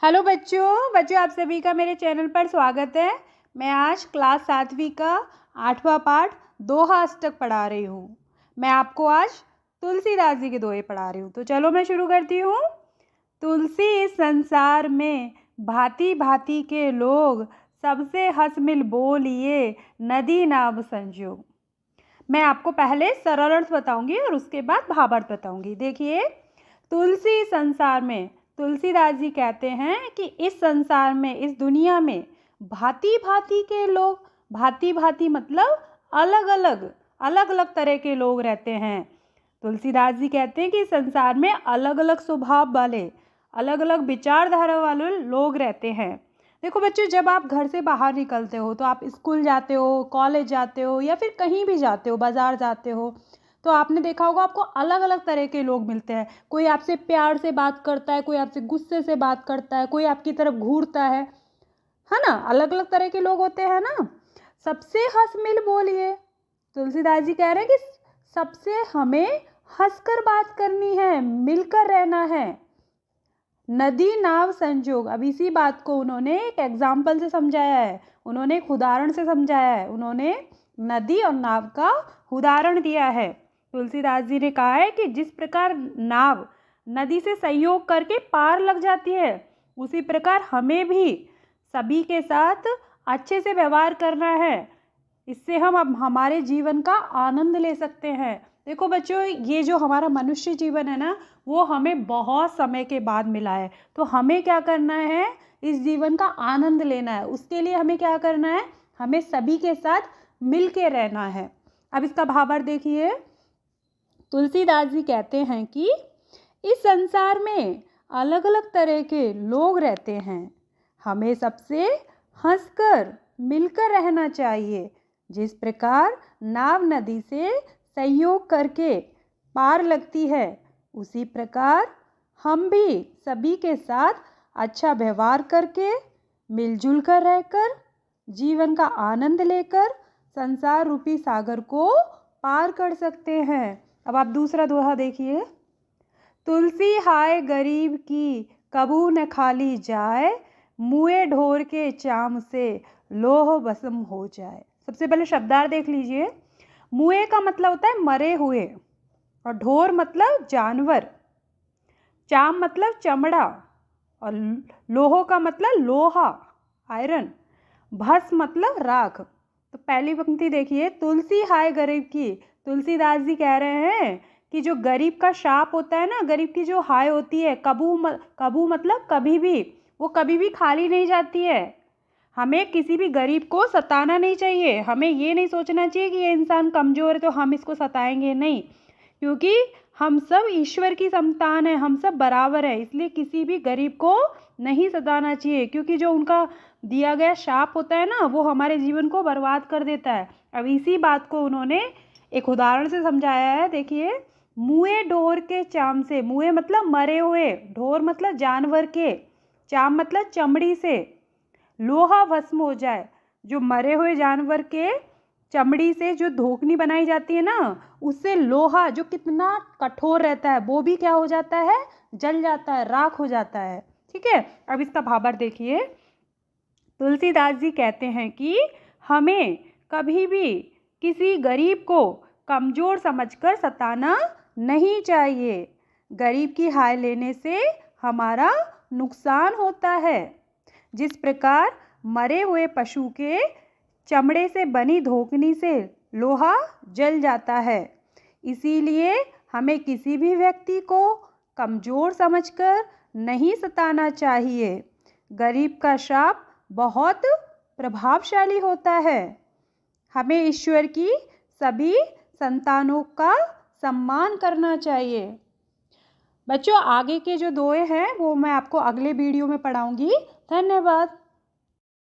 Hello बच्चों आप सभी का मेरे चैनल पर स्वागत है। मैं आज क्लास 7वीं का 8वां पाठ दोहा अष्टक पढ़ा रही हूँ। मैं आपको आज तुलसीदास जी के दोहे पढ़ा रही हूँ। तो चलो मैं शुरू करती हूँ। तुलसी इस संसार में भांति भांति के लोग, सबसे हंस मिल बोलिए नदी नाव संजोग। मैं आपको पहले सरल अर्थ बताऊंगी और उसके बाद भावार्थ बताऊंगी। देखिए, तुलसी संसार में, तुलसीदास जी कहते हैं कि इस संसार में, इस दुनिया में भांति भांति के लोग, भांति भांति मतलब अलग अलग अलग अलग तरह के लोग रहते हैं। तुलसीदास जी कहते हैं कि इस संसार में अलग अलग स्वभाव वाले, अलग अलग विचारधारा वाले लोग रहते हैं। देखो बच्चों, जब आप घर से बाहर निकलते हो तो आप स्कूल जाते हो, कॉलेज जाते हो या फिर कहीं भी जाते हो, बाज़ार जाते हो, तो आपने देखा होगा आपको अलग अलग तरह के लोग मिलते हैं। कोई आपसे प्यार से बात करता है, कोई आपसे गुस्से से बात करता है, कोई आपकी तरफ घूरता है ना। अलग अलग तरह के लोग होते हैं ना। सबसे हंस मिल बोलिए। तुलसीदास जी कह रहे हैं कि सबसे हमें हंसकर बात करनी है, मिलकर रहना है। नदी नाव संजोग, अब इसी बात को उन्होंने एक एग्जाम्पल से समझाया है, उन्होंने एक उदाहरण से समझाया है। उन्होंने नदी और नाव का उदाहरण दिया है। तुलसीदास जी ने कहा है कि जिस प्रकार नाव नदी से सहयोग करके पार लग जाती है, उसी प्रकार हमें भी सभी के साथ अच्छे से व्यवहार करना है। इससे हम अब हमारे जीवन का आनंद ले सकते हैं। देखो बच्चों, ये जो हमारा मनुष्य जीवन है ना, वो हमें बहुत समय के बाद मिला है। तो हमें क्या करना है, इस जीवन का आनंद लेना है। उसके लिए हमें क्या करना है, हमें सभी के साथ मिल के रहना है। अब इसका भावार्थ देखिए। तुलसीदास जी कहते हैं कि इस संसार में अलग अलग तरह के लोग रहते हैं, हमें सबसे हंसकर मिलकर रहना चाहिए। जिस प्रकार नाव नदी से सहयोग करके पार लगती है, उसी प्रकार हम भी सभी के साथ अच्छा व्यवहार करके, मिलजुल कर रहकर, जीवन का आनंद लेकर संसार रूपी सागर को पार कर सकते हैं। अब आप दूसरा दोहा देखिए। तुलसी हाय गरीब की कबू न खाली जाए, मुए ढोर के चाम से लोह भस्म हो जाए। सबसे पहले शब्दार्थ देख लीजिए। मुए का मतलब होता है मरे हुए, और ढोर मतलब जानवर, चाम मतलब चमड़ा, और लोहो का मतलब लोहा, आयरन, भस्म मतलब राख। तो पहली पंक्ति देखिए, तुलसी हाय गरीब की। तुलसीदास जी कह रहे हैं कि जो गरीब का शाप होता है ना, गरीब की जो हाय होती है, कबू मतलब कभी भी, वो कभी भी खाली नहीं जाती है। हमें किसी भी गरीब को सताना नहीं चाहिए। हमें ये नहीं सोचना चाहिए कि ये इंसान कमज़ोर है तो हम इसको सताएंगे, नहीं। क्योंकि हम सब ईश्वर की संतान हैं, हम सब बराबर हैं। इसलिए किसी भी गरीब को नहीं सताना चाहिए, क्योंकि जो उनका दिया गया शाप होता है ना, वो हमारे जीवन को बर्बाद कर देता है। अब इसी बात को उन्होंने एक उदाहरण से समझाया है। देखिए, मुए ढोर के चाम से, मुए मतलब मरे हुए, ढोर मतलब जानवर के, चाम मतलब चमड़ी से, लोहा भस्म हो जाए। जो मरे हुए जानवर के चमड़ी से जो धोखनी बनाई जाती है ना, उससे लोहा जो कितना कठोर रहता है, वो भी क्या हो जाता है, जल जाता है, राख हो जाता है। ठीक है। अब इसका भावार्थ देखिए। तुलसीदास जी कहते हैं कि हमें कभी भी किसी गरीब को कमज़ोर समझकर सताना नहीं चाहिए। गरीब की हाय लेने से हमारा नुकसान होता है। जिस प्रकार मरे हुए पशु के चमड़े से बनी धोकनी से लोहा जल जाता है, इसीलिए हमें किसी भी व्यक्ति को कमज़ोर समझकर नहीं सताना चाहिए। गरीब का शाप बहुत प्रभावशाली होता है। हमें ईश्वर की सभी संतानों का सम्मान करना चाहिए। बच्चों, आगे के जो दोहे हैं वो मैं आपको अगले वीडियो में पढ़ाऊंगी। धन्यवाद।